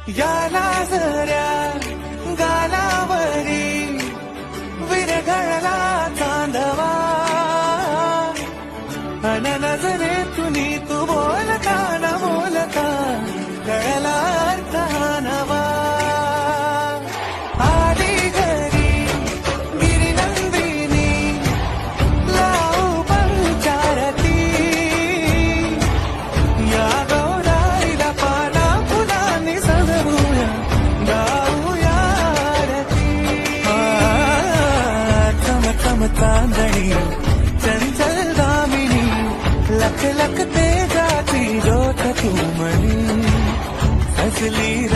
याला जऱ्या गालावरी विरघळला चांदवा अन नजरे तुनी तू बोलता न बोलता कळला अर्थ हा नवा आली घरी गिरिनंदिनी लावू पंचारती या गौराईला पाना फुलांनी सजवूया गाऊया आरती चम चम चांदणी चंचल दामिनी लख लख तेजाची ज्योत तू मणी सजली